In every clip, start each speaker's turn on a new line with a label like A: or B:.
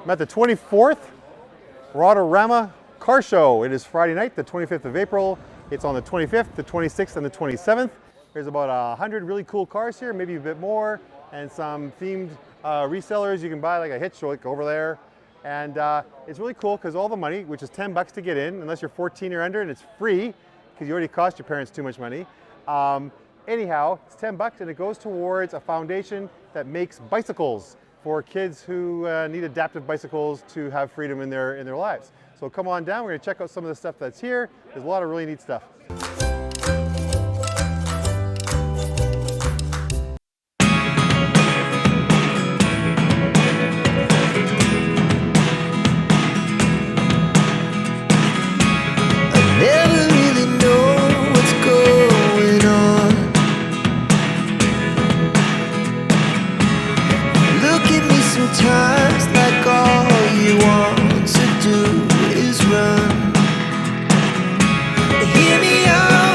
A: I'm at the 24th Rodarama car show. It is Friday night, the 25th of April. It's on the 25th, the 26th, and the 27th. There's about 100 really cool cars here, maybe a bit more, and some themed resellers. You can buy like a hitch like over there. And it's really cool because all the money, which is $10 to get in, unless you're 14 or under, and it's free because you already cost your parents too much money. Anyhow, it's $10 and it goes towards a foundation that makes bicycles for kids who need adaptive bicycles to have freedom in their lives. So come on down, we're gonna check out some of the stuff that's here. There's a lot of really neat stuff.
B: Sometimes like all you want to do is run. Hear me out.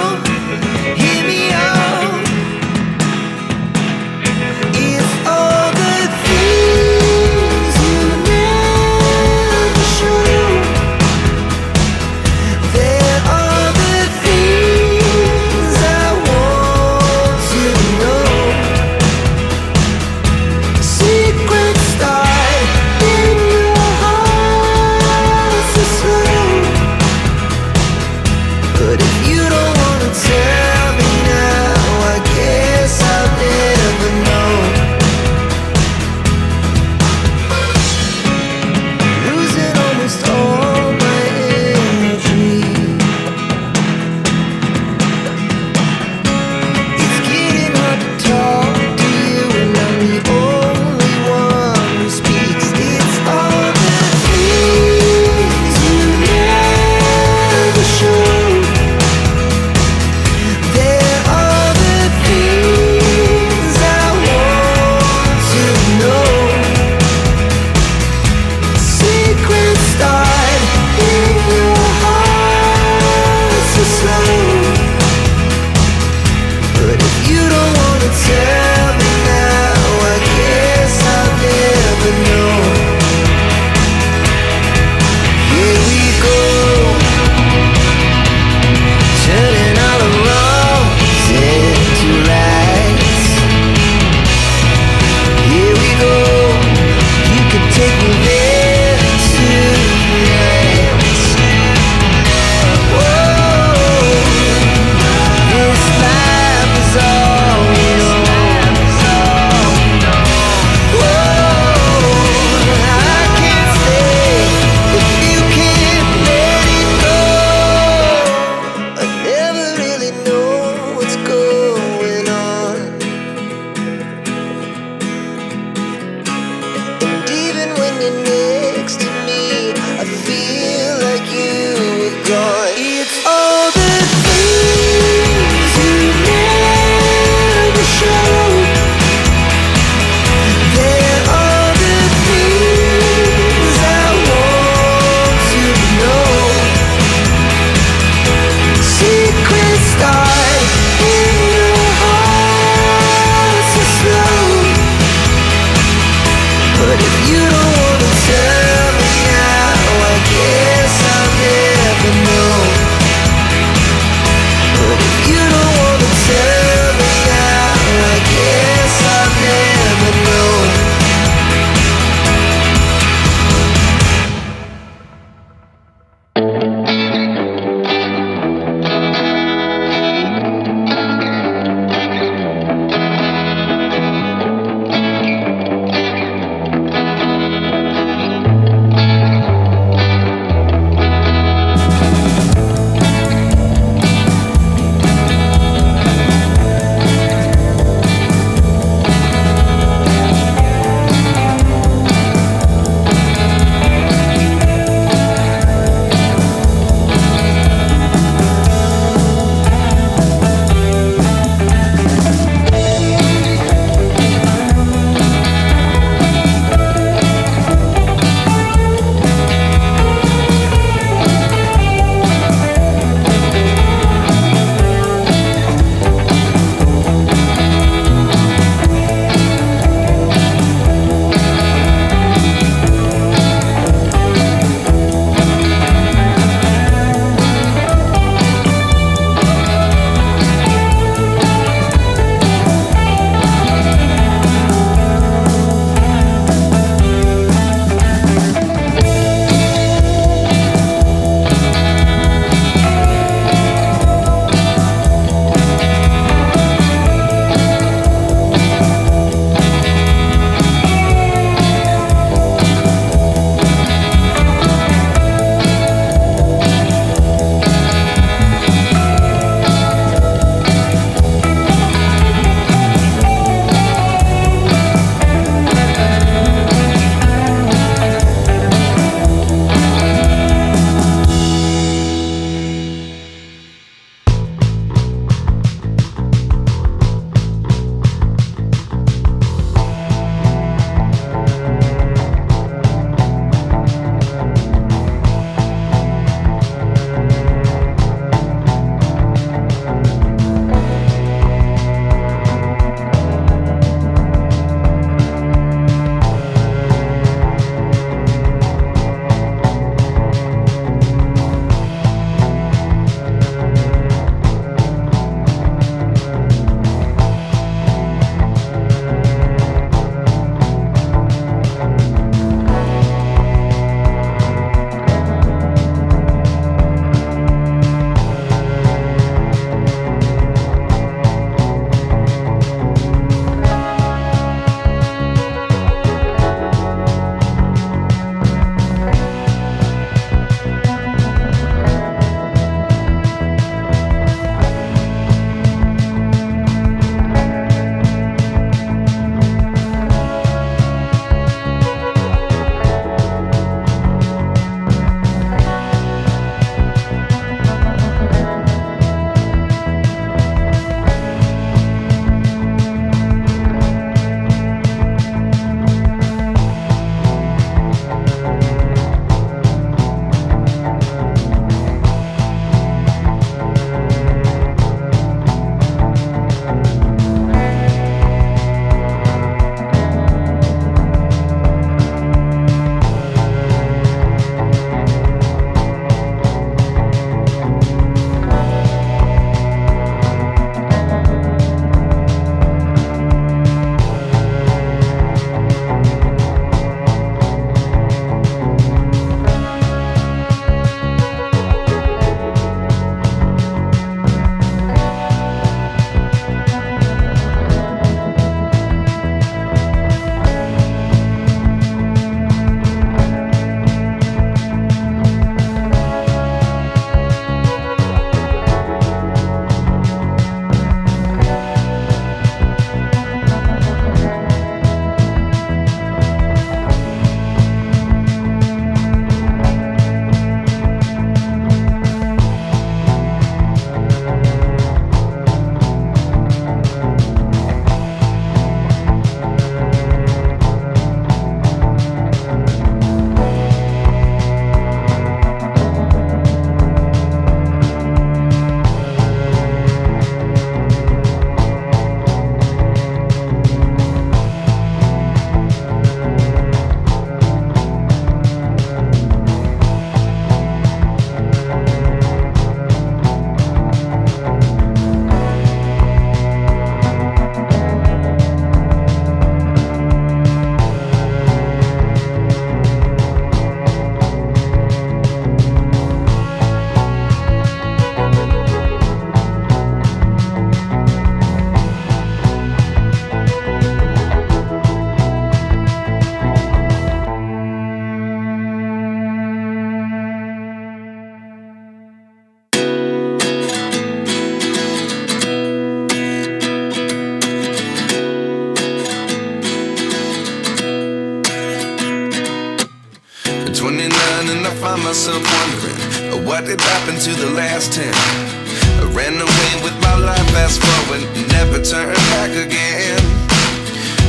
B: 29 and I find myself wondering what did happen to the last 10. I ran away with my life, fast forward, never turn back again.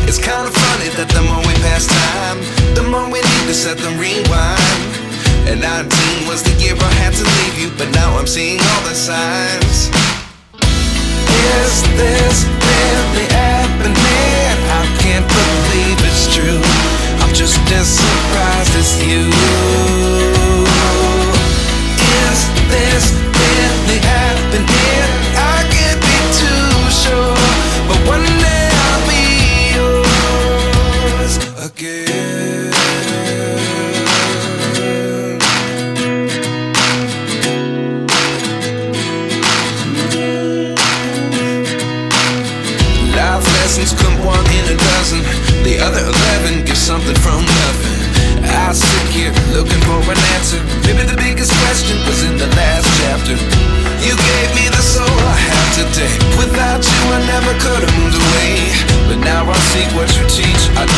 B: It's kind of funny that the more we pass time, the more we need to set the rewind. And 19 was the year I had to leave you, but now I'm seeing all the signs. Is this really happening? I can't believe it's true. I'm just as surprised as you. Is this really happening? I can't be too sure, but one day I'll be yours again. Life lessons come one in a dozen. The other 11 give something from nothing. I sit here looking for an answer. Maybe the biggest question was in the last chapter. You gave me the soul I have today. Without you I never could have moved away, but now I see what you teach. I